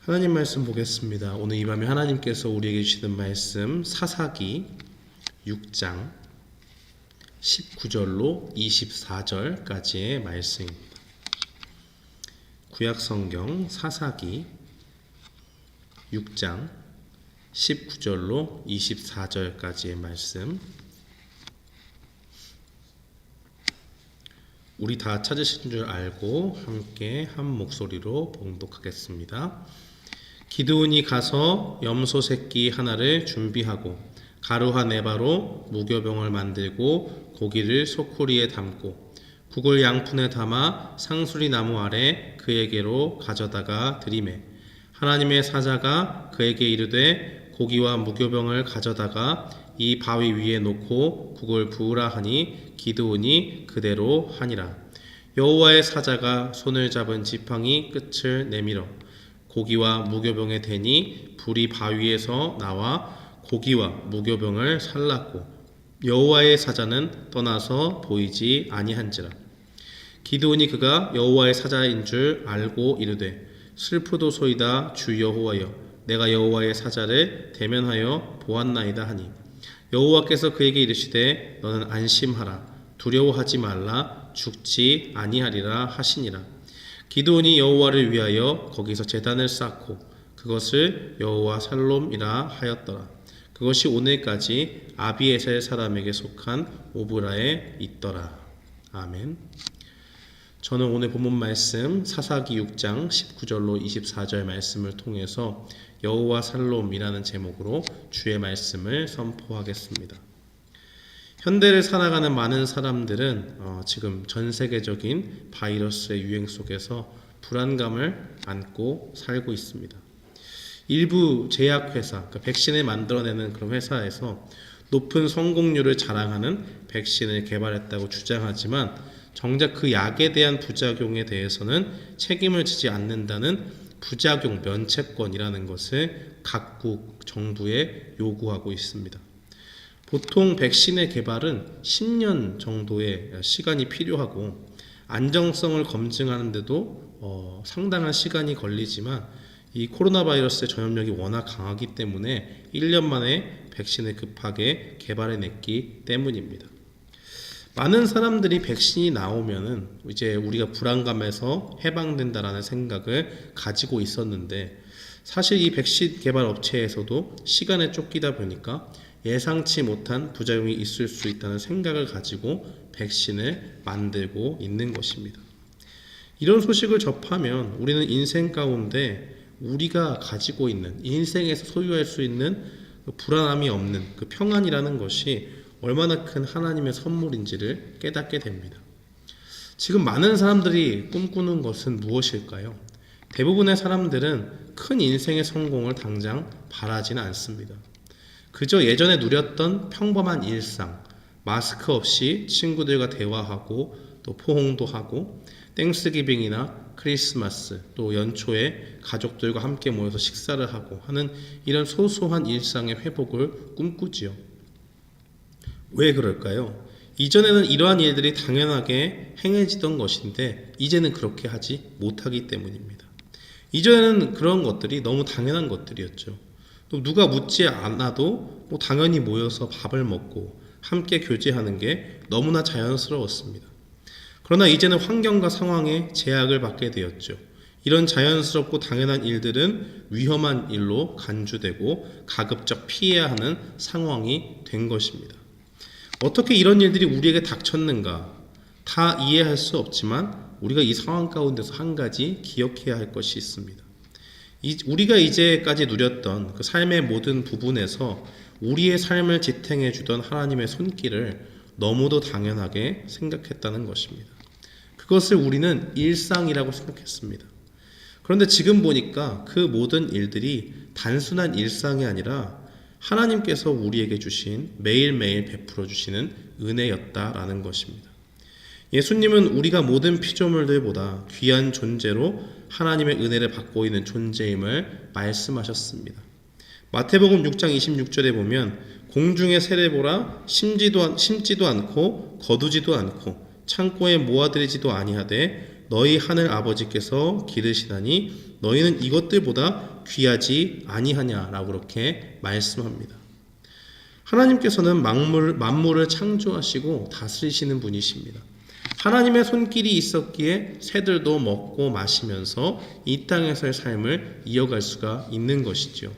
하나님 말씀 보겠습니다. 오늘 이 밤에 하나님께서 우리에게 주시는 말씀 사사기 6장 19절로 24절까지의 말씀입니다. 구약성경 사사기 6장 19절로 24절까지의 말씀, 우리 다 찾으신 줄 알고 함께 한 목소리로 봉독하겠습니다. 기드온이 가서 염소 새끼 하나를 준비하고 가루와 네바로 무교병을 만들고 고기를 소쿠리에 담고 국을 양푼에 담아 상수리 나무 아래 그에게로 가져다가 드리매, 하나님의 사자가 그에게 이르되 고기와 무교병을 가져다가 이 바위 위에 놓고 국을 부으라 하니 기드온이 그대로 하니라. 여호와의 사자가 손을 잡은 지팡이 끝을 내밀어 고기와 무교병에 대니 불이 바위에서 나와 고기와 무교병을 살랐고 여호와의 사자는 떠나서 보이지 아니한지라. 기드온이 그가 여호와의 사자인 줄 알고 이르되 슬프도소이다 주 여호와여, 내가 여호와의 사자를 대면하여 보았나이다 하니, 여호와께서 그에게 이르시되 너는 안심하라, 두려워하지 말라, 죽지 아니하리라 하시니라. 기드온이 여호와를 위하여 거기서 제단을 쌓고 그것을 여호와 살롬이라 하였더라. 그것이 오늘까지 아비에셀 사람에게 속한 오브라에 있더라. 아멘. 저는 오늘 본문 말씀 사사기 6장 19절로 24절 말씀을 통해서 여호와 살롬이라는 제목으로 주의 말씀을 선포하겠습니다. 현대를 살아가는 많은 사람들은 지금 전 세계적인 바이러스의 유행 속에서 불안감을 안고 살고 있습니다. 일부 제약회사, 그러니까 백신을 만들어내는 그런 회사에서 높은 성공률을 자랑하는 백신을 개발했다고 주장하지만 정작 그 약에 대한 부작용에 대해서는 책임을 지지 않는다는 부작용 면책권이라는 것을 각국 정부에 요구하고 있습니다. 보통 백신의 개발은 10년 정도의 시간이 필요하고 안정성을 검증하는데도 상당한 시간이 걸리지만 이 코로나 바이러스의 전염력이 워낙 강하기 때문에 1년 만에 백신을 급하게 개발해냈기 때문입니다. 많은 사람들이 백신이 나오면은 이제 우리가 불안감에서 해방된다라는 생각을 가지고 있었는데, 사실 이 백신 개발 업체에서도 시간에 쫓기다 보니까 예상치 못한 부작용이 있을 수 있다는 생각을 가지고 백신을 만들고 있는 것입니다. 이런 소식을 접하면 우리는 인생 가운데 우리가 가지고 있는, 인생에서 소유할 수 있는 불안함이 없는 그 평안이라는 것이 얼마나 큰 하나님의 선물인지를 깨닫게 됩니다. 지금 많은 사람들이 꿈꾸는 것은 무엇일까요? 대부분의 사람들은 큰 인생의 성공을 당장 바라지는 않습니다. 그저 예전에 누렸던 평범한 일상, 마스크 없이 친구들과 대화하고 또 포옹도 하고 땡스기빙이나 크리스마스 또 연초에 가족들과 함께 모여서 식사를 하고 하는 이런 소소한 일상의 회복을 꿈꾸지요. 왜 그럴까요? 이전에는 이러한 일들이 당연하게 행해지던 것인데 이제는 그렇게 하지 못하기 때문입니다. 이전에는 그런 것들이 너무 당연한 것들이었죠. 또 누가 묻지 않아도 당연히 모여서 밥을 먹고 함께 교제하는 게 너무나 자연스러웠습니다. 그러나 이제는 환경과 상황에 제약을 받게 되었죠. 이런 자연스럽고 당연한 일들은 위험한 일로 간주되고 가급적 피해야 하는 상황이 된 것입니다. 어떻게 이런 일들이 우리에게 닥쳤는가? 다 이해할 수 없지만 우리가 이 상황 가운데서 한 가지 기억해야 할 것이 있습니다. 우리가 이제까지 누렸던 그 삶의 모든 부분에서 우리의 삶을 지탱해 주던 하나님의 손길을 너무도 당연하게 생각했다는 것입니다. 그것을 우리는 일상이라고 생각했습니다. 그런데 지금 보니까 그 모든 일들이 단순한 일상이 아니라 하나님께서 우리에게 주신 매일매일 베풀어 주시는 은혜였다라는 것입니다. 예수님은 우리가 모든 피조물들보다 귀한 존재로 하나님의 은혜를 받고 있는 존재임을 말씀하셨습니다. 마태복음 6장 26절에 보면 공중의 새를 보라, 심지도 않고 거두지도 않고 창고에 모아들이지도 아니하되 너희 하늘 아버지께서 기르시나니 너희는 이것들보다 귀하지 아니하냐라고 그렇게 말씀합니다. 하나님께서는 만물을 창조하시고 다스리시는 분이십니다. 하나님의 손길이 있었기에 새들도 먹고 마시면서 이 땅에서의 삶을 이어갈 수가 있는 것이죠.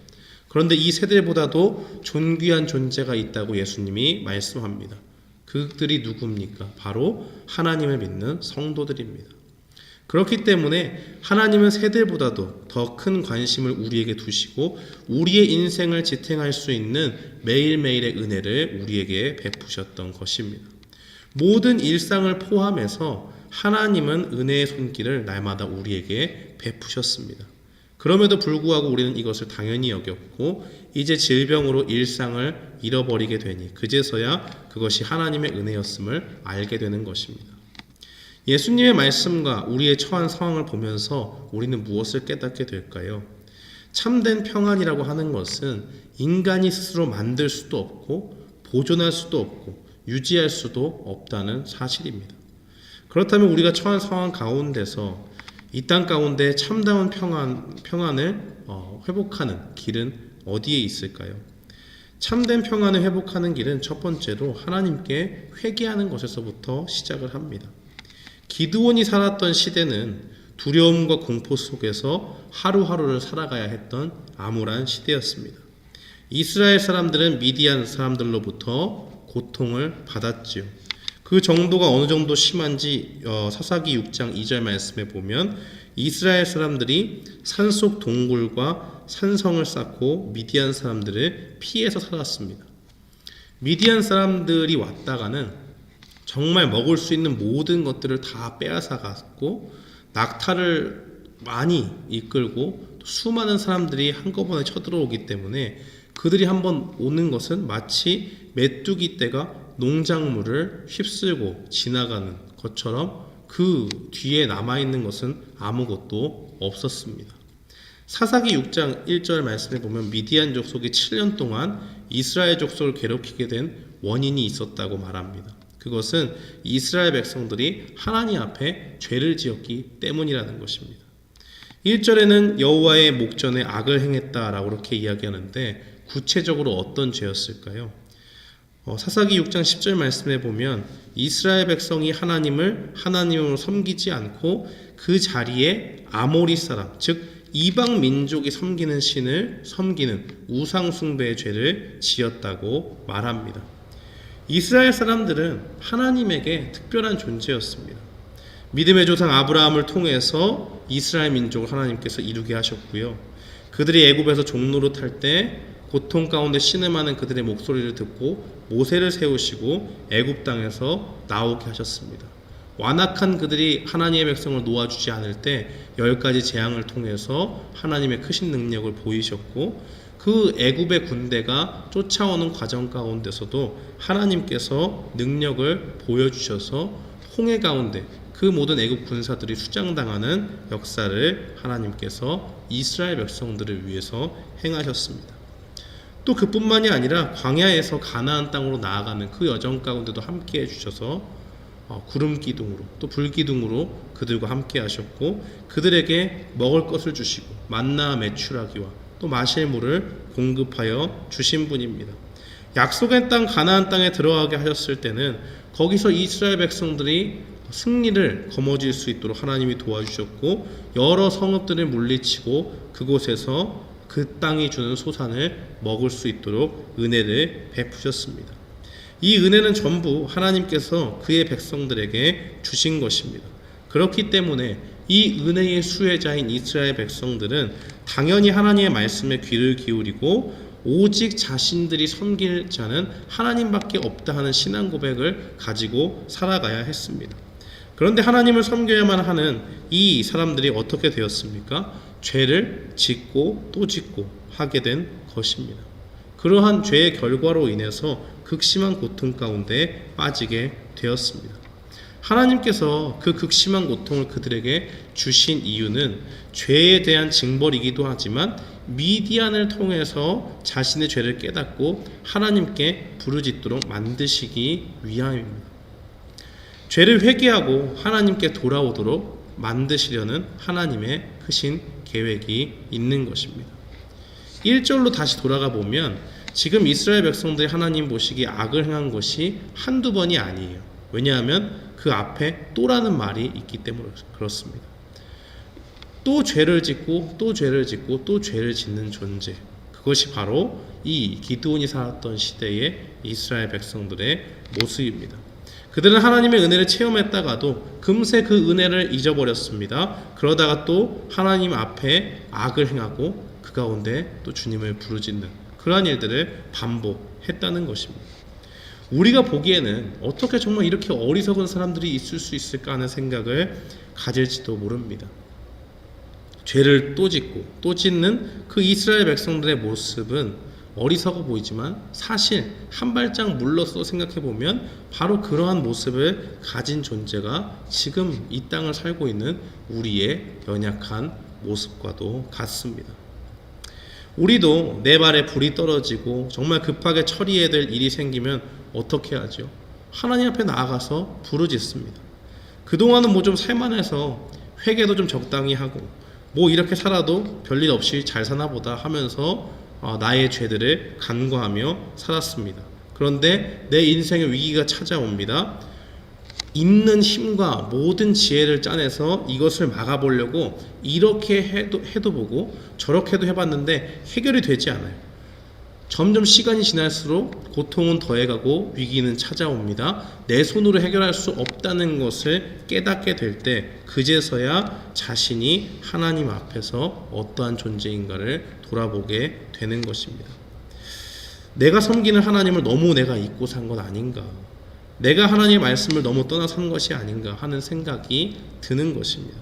그런데 이 새들보다도 존귀한 존재가 있다고 예수님이 말씀합니다. 그들이 누굽니까? 바로 하나님을 믿는 성도들입니다. 그렇기 때문에 하나님은 새들보다도 더 큰 관심을 우리에게 두시고 우리의 인생을 지탱할 수 있는 매일매일의 은혜를 우리에게 베푸셨던 것입니다. 모든 일상을 포함해서 하나님은 은혜의 손길을 날마다 우리에게 베푸셨습니다. 그럼에도 불구하고 우리는 이것을 당연히 여겼고 이제 질병으로 일상을 잃어버리게 되니 그제서야 그것이 하나님의 은혜였음을 알게 되는 것입니다. 예수님의 말씀과 우리의 처한 상황을 보면서 우리는 무엇을 깨닫게 될까요? 참된 평안이라고 하는 것은 인간이 스스로 만들 수도 없고 보존할 수도 없고 유지할 수도 없다는 사실입니다. 그렇다면 우리가 처한 상황 가운데서 이 땅 가운데 참다운 평안을 회복하는 길은 어디에 있을까요? 참된 평안을 회복하는 길은 첫 번째로 하나님께 회개하는 것에서부터 시작을 합니다. 기드온이 살았던 시대는 두려움과 공포 속에서 하루하루를 살아가야 했던 암울한 시대였습니다. 이스라엘 사람들은 미디안 사람들로부터 고통을 받았지요. 그 정도가 어느 정도 심한지 사사기 6장 2절 말씀에 보면 이스라엘 사람들이 산속 동굴과 산성을 쌓고 미디안 사람들을 피해서 살았습니다. 미디안 사람들이 왔다가는 정말 먹을 수 있는 모든 것들을 다 빼앗아 갔고 낙타를 많이 이끌고 수많은 사람들이 한꺼번에 쳐들어오기 때문에 그들이 한번 오는 것은 마치 메뚜기 떼가 농작물을 휩쓸고 지나가는 것처럼 그 뒤에 남아있는 것은 아무것도 없었습니다. 사사기 6장 1절 말씀에 보면 미디안 족속이 7년 동안 이스라엘 족속을 괴롭히게 된 원인이 있었다고 말합니다. 그것은 이스라엘 백성들이 하나님 앞에 죄를 지었기 때문이라는 것입니다. 1절에는 여호와의 목전에 악을 행했다라고 그렇게 이야기하는데 구체적으로 어떤 죄였을까요? 사사기 6장 10절 말씀에 보면 이스라엘 백성이 하나님을 하나님으로 섬기지 않고 그 자리에 아모리 사람, 즉 이방 민족이 섬기는 신을 섬기는 우상 숭배의 죄를 지었다고 말합니다. 이스라엘 사람들은 하나님에게 특별한 존재였습니다. 믿음의 조상 아브라함을 통해서 이스라엘 민족을 하나님께서 이루게 하셨고요. 그들이 애굽에서 종로로 탈 때 고통 가운데 신음하는 그들의 목소리를 듣고 모세를 세우시고 애굽 땅에서 나오게 하셨습니다. 완악한 그들이 하나님의 백성을 놓아주지 않을 때 10가지 재앙을 통해서 하나님의 크신 능력을 보이셨고 그 애굽의 군대가 쫓아오는 과정 가운데서도 하나님께서 능력을 보여주셔서 홍해 가운데 그 모든 애굽 군사들이 수장당하는 역사를 하나님께서 이스라엘 백성들을 위해서 행하셨습니다. 또 그뿐만이 아니라 광야에서 가나안 땅으로 나아가는 그 여정 가운데도 함께 해주셔서 구름 기둥으로 또 불 기둥으로 그들과 함께 하셨고 그들에게 먹을 것을 주시고 만나 메추라기와 또 마실 물을 공급하여 주신 분입니다. 약속의 땅 가나안 땅에 들어가게 하셨을 때는 거기서 이스라엘 백성들이 승리를 거머쥘 수 있도록 하나님이 도와주셨고 여러 성읍들을 물리치고 그곳에서 그 땅이 주는 소산을 먹을 수 있도록 은혜를 베푸셨습니다. 이 은혜는 전부 하나님께서 그의 백성들에게 주신 것입니다. 그렇기 때문에 이 은혜의 수혜자인 이스라엘 백성들은 당연히 하나님의 말씀에 귀를 기울이고 오직 자신들이 섬길 자는 하나님밖에 없다 하는 신앙 고백을 가지고 살아가야 했습니다. 그런데 하나님을 섬겨야만 하는 이 사람들이 어떻게 되었습니까? 죄를 짓고 또 짓고 하게 된 것입니다. 그러한 죄의 결과로 인해서 극심한 고통 가운데 빠지게 되었습니다. 하나님께서 그 극심한 고통을 그들에게 주신 이유는 죄에 대한 징벌이기도 하지만 미디안을 통해서 자신의 죄를 깨닫고 하나님께 부르짖도록 만드시기 위함입니다. 죄를 회개하고 하나님께 돌아오도록 만드시려는 하나님의 크신 계획이 있는 것입니다. 1절로 다시 돌아가 보면 지금 이스라엘 백성들이 하나님 보시기에 악을 행한 것이 한두 번이 아니에요. 왜냐하면 그 앞에 또라는 말이 있기 때문에 그렇습니다. 또 죄를 짓고 또 죄를 짓고 또 죄를 짓는 존재, 그것이 바로 이 기드온이 살았던 시대의 이스라엘 백성들의 모습입니다. 그들은 하나님의 은혜를 체험했다가도 금세 그 은혜를 잊어버렸습니다. 그러다가 또 하나님 앞에 악을 행하고 그 가운데 또 주님을 부르짖는 그러한 일들을 반복했다는 것입니다. 우리가 보기에는 어떻게 정말 이렇게 어리석은 사람들이 있을 수 있을까 하는 생각을 가질지도 모릅니다. 죄를 또 짓고 또 짓는 그 이스라엘 백성들의 모습은 어리석어 보이지만 사실 한 발짝 물러서 생각해보면 바로 그러한 모습을 가진 존재가 지금 이 땅을 살고 있는 우리의 연약한 모습과도 같습니다. 우리도 내 발에 불이 떨어지고 정말 급하게 처리해야 될 일이 생기면 어떻게 하죠? 하나님 앞에 나아가서 부르짖습니다. 그동안은 뭐 좀 살만해서 회개도 좀 적당히 하고 뭐 이렇게 살아도 별일 없이 잘 사나 보다 하면서 나의 죄들을 간구하며 살았습니다. 그런데 내 인생의 위기가 찾아옵니다. 있는 힘과 모든 지혜를 짜내서 이것을 막아보려고 이렇게 해도 보고 저렇게도 해봤는데 해결이 되지 않아요. 점점 시간이 지날수록 고통은 더해가고 위기는 찾아옵니다. 내 손으로 해결할 수 없다는 것을 깨닫게 될 때 그제서야 자신이 하나님 앞에서 어떠한 존재인가를 돌아보게 되는 것입니다. 내가 섬기는 하나님을 너무 내가 잊고 산 건 아닌가, 내가 하나님의 말씀을 너무 떠나선 것이 아닌가 하는 생각이 드는 것입니다.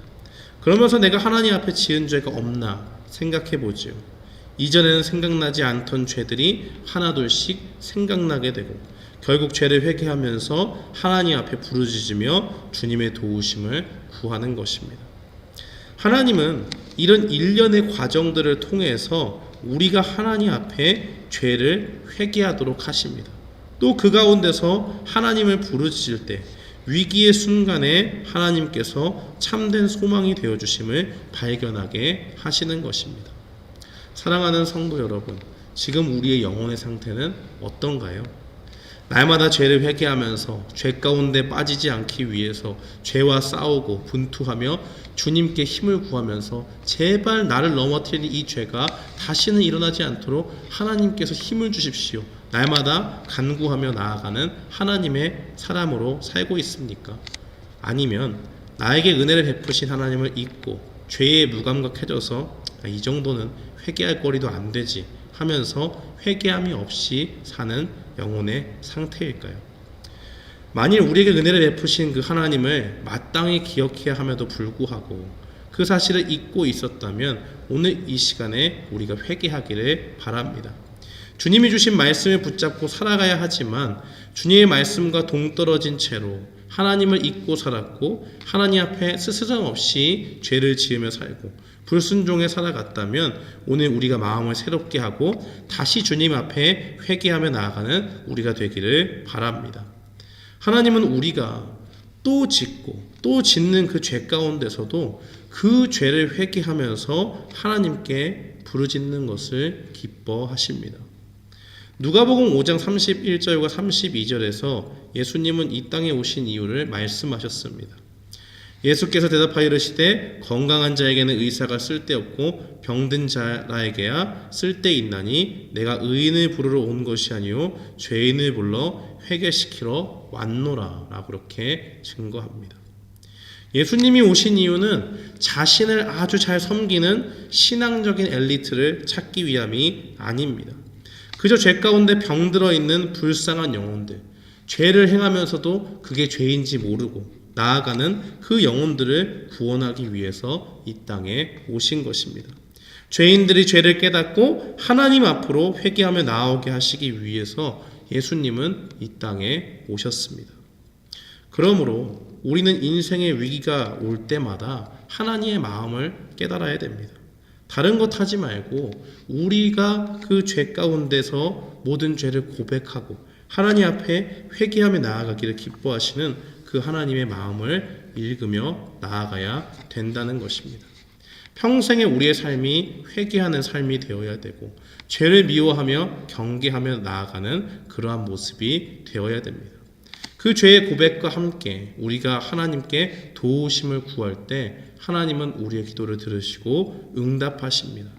그러면서 내가 하나님 앞에 지은 죄가 없나 생각해 보지요. 이전에는 생각나지 않던 죄들이 하나둘씩 생각나게 되고 결국 죄를 회개하면서 하나님 앞에 부르짖으며 주님의 도우심을 구하는 것입니다. 하나님은 이런 일련의 과정들을 통해서 우리가 하나님 앞에 죄를 회개하도록 하십니다. 또 그 가운데서 하나님을 부르짖을 때 위기의 순간에 하나님께서 참된 소망이 되어주심을 발견하게 하시는 것입니다. 사랑하는 성도 여러분, 지금 우리의 영혼의 상태는 어떤가요? 날마다 죄를 회개하면서 죄 가운데 빠지지 않기 위해서 죄와 싸우고 분투하며 주님께 힘을 구하면서 제발 나를 넘어뜨리는 이 죄가 다시는 일어나지 않도록 하나님께서 힘을 주십시오, 날마다 간구하며 나아가는 하나님의 사람으로 살고 있습니까? 아니면 나에게 은혜를 베푸신 하나님을 잊고 죄에 무감각해져서 이 정도는 회개할 거리도 안 되지 하면서 회개함이 없이 사는 영혼의 상태일까요? 만일 우리에게 은혜를 베푸신 그 하나님을 마땅히 기억해야 함에도 불구하고 그 사실을 잊고 있었다면 오늘 이 시간에 우리가 회개하기를 바랍니다. 주님이 주신 말씀을 붙잡고 살아가야 하지만 주님의 말씀과 동떨어진 채로 하나님을 잊고 살았고 하나님 앞에 스스럼 없이 죄를 지으며 살고 불순종에 살아갔다면 오늘 우리가 마음을 새롭게 하고 다시 주님 앞에 회개하며 나아가는 우리가 되기를 바랍니다. 하나님은 우리가 또 짓고 또 짓는 그 죄 가운데서도 그 죄를 회개하면서 하나님께 부르짖는 것을 기뻐하십니다. 누가복음 5장 31절과 32절에서 예수님은 이 땅에 오신 이유를 말씀하셨습니다. 예수께서 대답하여 이르시되 건강한 자에게는 의사가 쓸데없고 병든 자라에게야 쓸데있나니 내가 의인을 부르러 온 것이 아니요 죄인을 불러 회개시키러 왔노라 라고 그렇게 증거합니다. 예수님이 오신 이유는 자신을 아주 잘 섬기는 신앙적인 엘리트를 찾기 위함이 아닙니다. 그저 죄 가운데 병들어 있는 불쌍한 영혼들, 죄를 행하면서도 그게 죄인지 모르고 나아가는 그 영혼들을 구원하기 위해서 이 땅에 오신 것입니다. 죄인들이 죄를 깨닫고 하나님 앞으로 회개하며 나오게 하시기 위해서 예수님은 이 땅에 오셨습니다. 그러므로 우리는 인생의 위기가 올 때마다 하나님의 마음을 깨달아야 됩니다. 다른 것 하지 말고 우리가 그 죄 가운데서 모든 죄를 고백하고 하나님 앞에 회개하며 나아가기를 기뻐하시는 그 하나님의 마음을 읽으며 나아가야 된다는 것입니다. 평생에 우리의 삶이 회개하는 삶이 되어야 되고 죄를 미워하며 경계하며 나아가는 그러한 모습이 되어야 됩니다. 그 죄의 고백과 함께 우리가 하나님께 도우심을 구할 때 하나님은 우리의 기도를 들으시고 응답하십니다.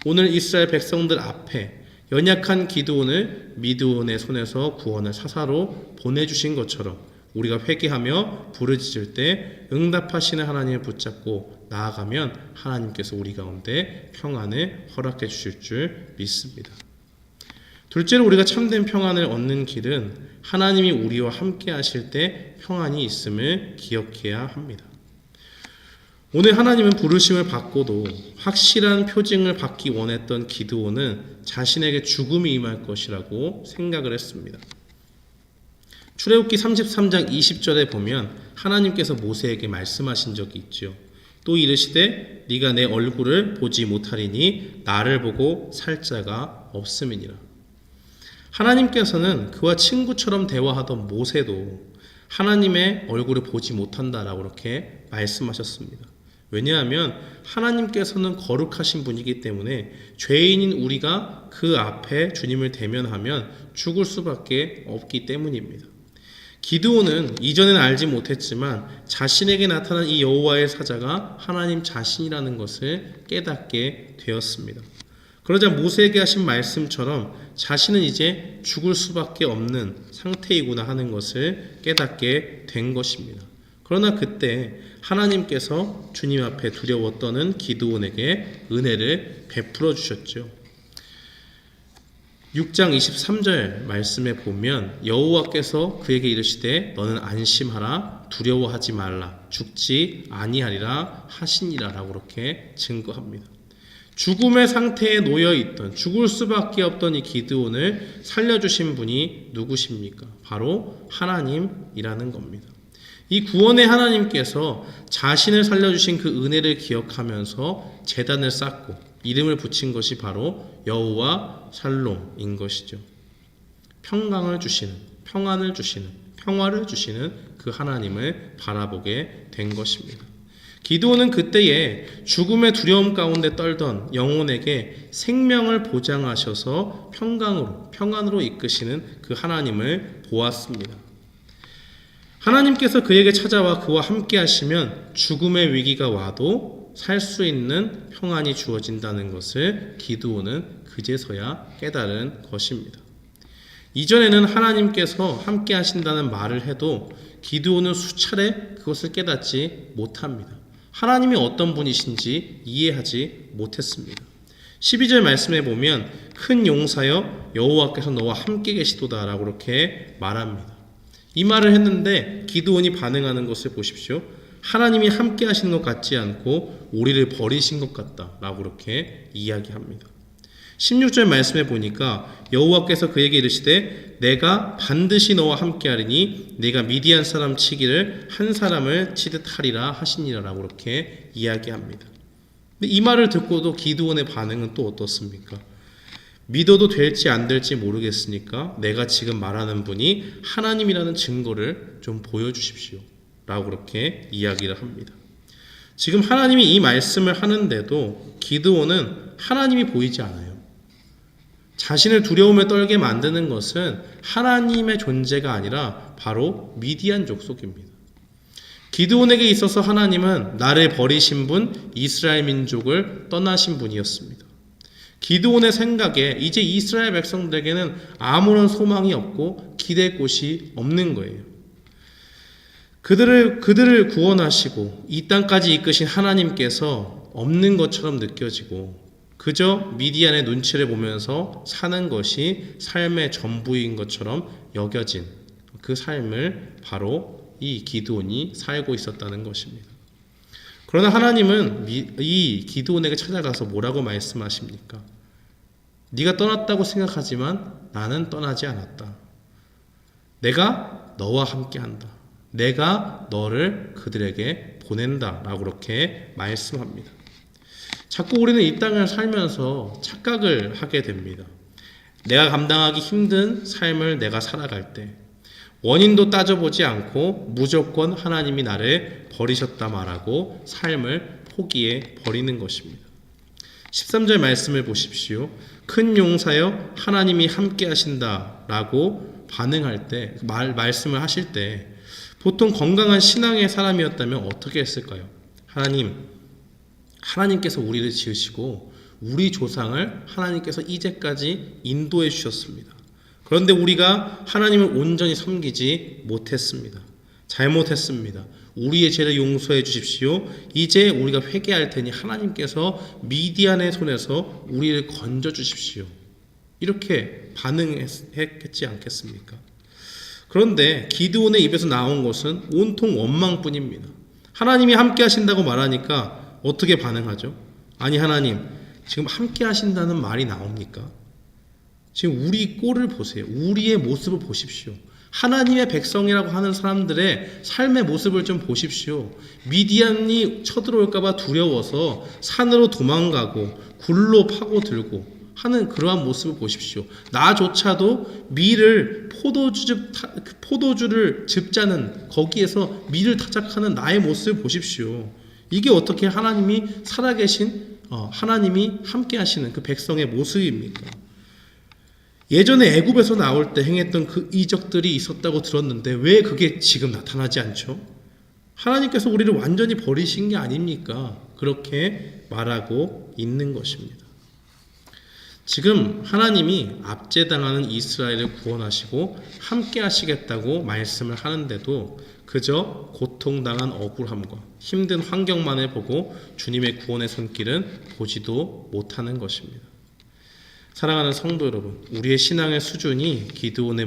오늘 이스라엘 백성들 앞에 연약한 기드온을 미드온의 손에서 구원을 사사로 보내주신 것처럼 우리가 회개하며 부르짖을 때 응답하시는 하나님을 붙잡고 나아가면 하나님께서 우리 가운데 평안을 허락해 주실 줄 믿습니다. 둘째로 우리가 참된 평안을 얻는 길은 하나님이 우리와 함께 하실 때 평안이 있음을 기억해야 합니다. 오늘 하나님은 부르심을 받고도 확실한 표징을 받기 원했던 기드온은 자신에게 죽음이 임할 것이라고 생각을 했습니다. 출애굽기 33장 20절에 보면 하나님께서 모세에게 말씀하신 적이 있죠. 또 이르시되 네가 내 얼굴을 보지 못하리니 나를 보고 살 자가 없음이니라. 하나님께서는 그와 친구처럼 대화하던 모세도 하나님의 얼굴을 보지 못한다라고 그렇게 말씀하셨습니다. 왜냐하면 하나님께서는 거룩하신 분이기 때문에 죄인인 우리가 그 앞에 주님을 대면하면 죽을 수밖에 없기 때문입니다. 기드온은 이전에는 알지 못했지만 자신에게 나타난 이 여호와의 사자가 하나님 자신이라는 것을 깨닫게 되었습니다. 그러자 모세에게 하신 말씀처럼 자신은 이제 죽을 수밖에 없는 상태이구나 하는 것을 깨닫게 된 것입니다. 그러나 그때 하나님께서 주님 앞에 두려워 떠는 기드온에게 은혜를 베풀어 주셨죠. 6장 23절 말씀에 보면 여호와께서 그에게 이르시되 너는 안심하라 두려워하지 말라 죽지 아니하리라 하시니라 라고 그렇게 증거합니다. 죽음의 상태에 놓여있던 죽을 수밖에 없던 이 기드온을 살려주신 분이 누구십니까? 바로 하나님이라는 겁니다. 이 구원의 하나님께서 자신을 살려주신 그 은혜를 기억하면서 제단을 쌓고 이름을 붙인 것이 바로 여호와 살롬인 것이죠. 평강을 주시는, 평안을 주시는, 평화를 주시는 그 하나님을 바라보게 된 것입니다. 기드온은 그때에 죽음의 두려움 가운데 떨던 영혼에게 생명을 보장하셔서 평안으로 이끄시는 그 하나님을 보았습니다. 하나님께서 그에게 찾아와 그와 함께 하시면 죽음의 위기가 와도 살 수 있는 평안이 주어진다는 것을 기드온은 그제서야 깨달은 것입니다. 이전에는 하나님께서 함께 하신다는 말을 해도 기드온은 수차례 그것을 깨닫지 못합니다. 하나님이 어떤 분이신지 이해하지 못했습니다. 12절 말씀에 보면 큰 용사여 여호와께서 너와 함께 계시도다 라고 그렇게 말합니다. 이 말을 했는데 기드온이 반응하는 것을 보십시오. 하나님이 함께 하시는 것 같지 않고 우리를 버리신 것 같다 라고 그렇게 이야기합니다. 16절 말씀에 보니까 여호와께서 그에게 이르시되 내가 반드시 너와 함께 하리니 네가 미디안 사람 치기를 한 사람을 치듯 하리라 하시니라 라고 그렇게 이야기합니다. 근데 이 말을 듣고도 기드온의 반응은 또 어떻습니까? 믿어도 될지 안 될지 모르겠으니까 내가 지금 말하는 분이 하나님이라는 증거를 좀 보여주십시오 라고 그렇게 이야기를 합니다. 지금 하나님이 이 말씀을 하는데도 기드온은 하나님이 보이지 않아요. 자신을 두려움에 떨게 만드는 것은 하나님의 존재가 아니라 바로 미디안 족속입니다. 기드온에게 있어서 하나님은 나를 버리신 분, 이스라엘 민족을 떠나신 분이었습니다. 기드온의 생각에 이제 이스라엘 백성들에게는 아무런 소망이 없고 기댈 곳이 없는 거예요. 그들을 구원하시고 이 땅까지 이끄신 하나님께서 없는 것처럼 느껴지고 그저 미디안의 눈치를 보면서 사는 것이 삶의 전부인 것처럼 여겨진 그 삶을 바로 이 기드온이 살고 있었다는 것입니다. 그러나 하나님은 이 기드온에게 찾아가서 뭐라고 말씀하십니까? 네가 떠났다고 생각하지만 나는 떠나지 않았다. 내가 너와 함께한다. 내가 너를 그들에게 보낸다 라고 그렇게 말씀합니다. 자꾸 우리는 이 땅을 살면서 착각을 하게 됩니다. 내가 감당하기 힘든 삶을 내가 살아갈 때 원인도 따져보지 않고 무조건 하나님이 나를 버리셨다 말하고 삶을 포기해 버리는 것입니다. 13절 말씀을 보십시오. 큰 용사여 하나님이 함께 하신다라고 반응할 때 말씀을 하실 때 보통 건강한 신앙의 사람이었다면 어떻게 했을까요? 하나님께서 우리를 지으시고 우리 조상을 하나님께서 이제까지 인도해 주셨습니다. 그런데 우리가 하나님을 온전히 섬기지 못했습니다. 잘못했습니다. 우리의 죄를 용서해 주십시오. 이제 우리가 회개할 테니 하나님께서 미디안의 손에서 우리를 건져 주십시오. 이렇게 반응했겠지 않겠습니까? 그런데 기드온의 입에서 나온 것은 온통 원망뿐입니다. 하나님이 함께 하신다고 말하니까 어떻게 반응하죠? 아니 하나님, 지금 함께 하신다는 말이 나옵니까? 지금 우리 꼴을 보세요. 우리의 모습을 보십시오. 하나님의 백성이라고 하는 사람들의 삶의 모습을 좀 보십시오. 미디안이 쳐들어올까봐 두려워서 산으로 도망가고 굴로 파고들고 하는 그러한 모습을 보십시오. 나조차도 밀을 포도주를 즙자는 거기에서 밀을 타작하는 나의 모습을 보십시오. 이게 어떻게 하나님이 살아계신 하나님이 함께 하시는 그 백성의 모습입니까? 예전에 애굽에서 나올 때 행했던 그 이적들이 있었다고 들었는데 왜 그게 지금 나타나지 않죠? 하나님께서 우리를 완전히 버리신 게 아닙니까? 그렇게 말하고 있는 것입니다. 지금 하나님이 압제당하는 이스라엘을 구원하시고 함께 하시겠다고 말씀을 하는데도 그저 고통당한 억울함과 힘든 환경만을 보고 주님의 구원의 손길은 보지도 못하는 것입니다. 사랑하는 성도 여러분, 우리의 신앙의 수준이 기드온의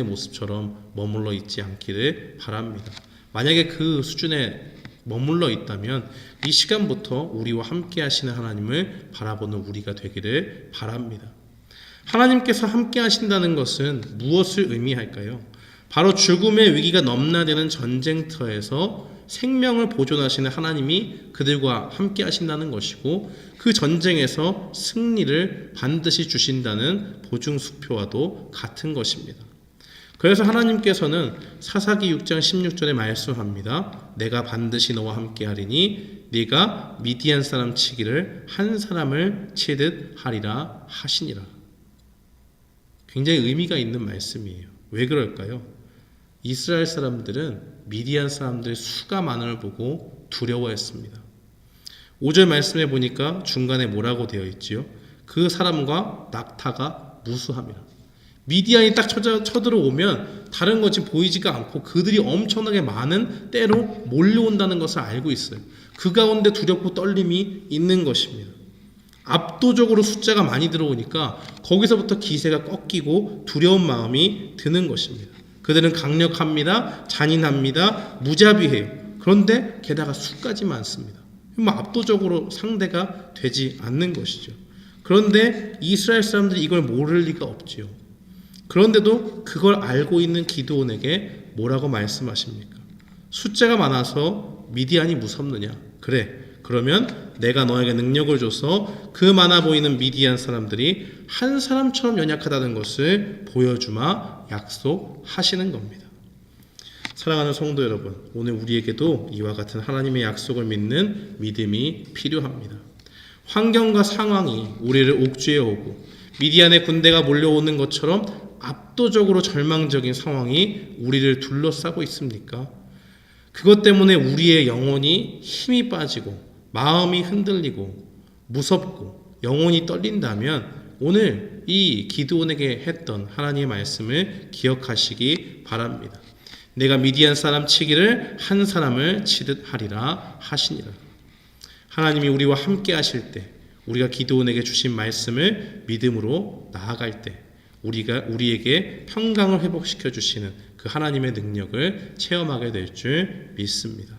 모습처럼 머물러 있지 않기를 바랍니다. 만약에 그 수준에 머물러 있다면 이 시간부터 우리와 함께 하시는 하나님을 바라보는 우리가 되기를 바랍니다. 하나님께서 함께 하신다는 것은 무엇을 의미할까요? 바로 죽음의 위기가 넘나드는 전쟁터에서 생명을 보존하시는 하나님이 그들과 함께 하신다는 것이고 그 전쟁에서 승리를 반드시 주신다는 보증수표와도 같은 것입니다. 그래서 하나님께서는 사사기 6장 16절에 말씀합니다. 내가 반드시 너와 함께 하리니 네가 미디안 사람 치기를 한 사람을 치듯 하리라 하시니라. 굉장히 의미가 있는 말씀이에요. 왜 그럴까요? 이스라엘 사람들은 미디안 사람들의 수가 많음을 보고 두려워했습니다. 5절 말씀해 보니까 중간에 뭐라고 되어 있지요? 그 사람과 낙타가 무수함이라. 미디안이 딱 쳐들어오면 다른 것이 보이지가 않고 그들이 엄청나게 많은 때로 몰려온다는 것을 알고 있어요. 그 가운데 두렵고 떨림이 있는 것입니다. 압도적으로 숫자가 많이 들어오니까 거기서부터 기세가 꺾이고 두려운 마음이 드는 것입니다. 그들은 강력합니다. 잔인합니다. 무자비해요. 그런데 게다가 수까지 많습니다. 압도적으로 상대가 되지 않는 것이죠. 그런데 이스라엘 사람들이 이걸 모를 리가 없지요. 그런데도 그걸 알고 있는 기드온에게 뭐라고 말씀하십니까? 숫자가 많아서 미디안이 무섭느냐? 그래, 그러면 내가 너에게 능력을 줘서 그 많아 보이는 미디안 사람들이 한 사람처럼 연약하다는 것을 보여주마 약속하시는 겁니다. 사랑하는 성도 여러분, 오늘 우리에게도 이와 같은 하나님의 약속을 믿는 믿음이 필요합니다. 환경과 상황이 우리를 옥죄어 오고 미디안의 군대가 몰려오는 것처럼 압도적으로 절망적인 상황이 우리를 둘러싸고 있습니까? 그것 때문에 우리의 영혼이 힘이 빠지고 마음이 흔들리고 무섭고 영혼이 떨린다면 오늘 이 기드온에게 했던 하나님의 말씀을 기억하시기 바랍니다. 내가 미디안 사람 치기를 한 사람을 치듯 하리라 하시니라. 하나님이 우리와 함께 하실 때 우리가 기드온에게 주신 말씀을 믿음으로 나아갈 때 우리에게 평강을 회복시켜 주시는 그 하나님의 능력을 체험하게 될 줄 믿습니다.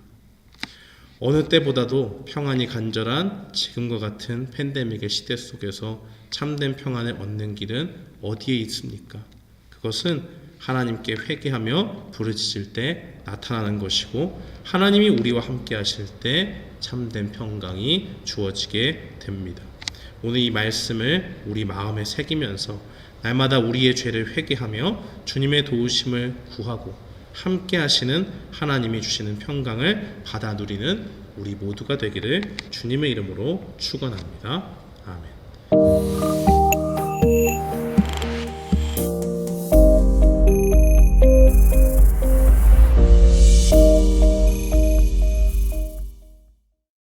어느 때보다도 평안이 간절한 지금과 같은 팬데믹의 시대 속에서 참된 평안을 얻는 길은 어디에 있습니까? 그것은 하나님께 회개하며 부르짖을 때 나타나는 것이고 하나님이 우리와 함께 하실 때 참된 평강이 주어지게 됩니다. 오늘 이 말씀을 우리 마음에 새기면서 날마다 우리의 죄를 회개하며 주님의 도우심을 구하고 함께 하시는 하나님이 주시는 평강을 받아 누리는 우리 모두가 되기를 주님의 이름으로 축원합니다. 아멘.